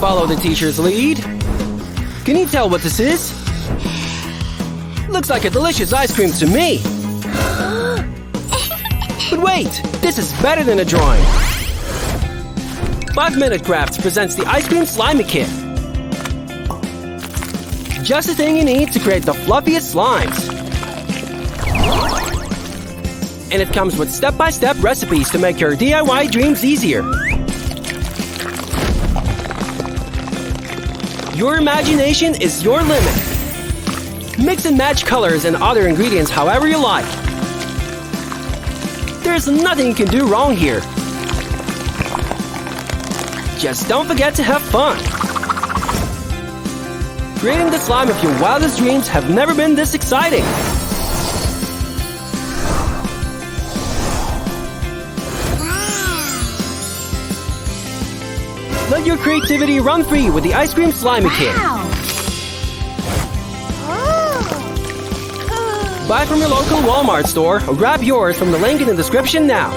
follow the teacher's lead. Can you tell what this is? Looks like a delicious ice cream to me. But wait, this is better than a drawing. 5 Minute Crafts presents the Ice Cream Slimy Kit. Just the thing you need to create the fluffiest slimes. And it comes with step-by-step recipes to make your DIY dreams easier. Your imagination is your limit. Mix and match colors and other ingredients however you like. There's nothing you can do wrong here. Just don't forget to have fun. Creating the slime of your wildest dreams have never been this exciting. Let your creativity run free with the Ice Cream Slimy Kit. Buy from your local Walmart store or grab yours from the link in the description now.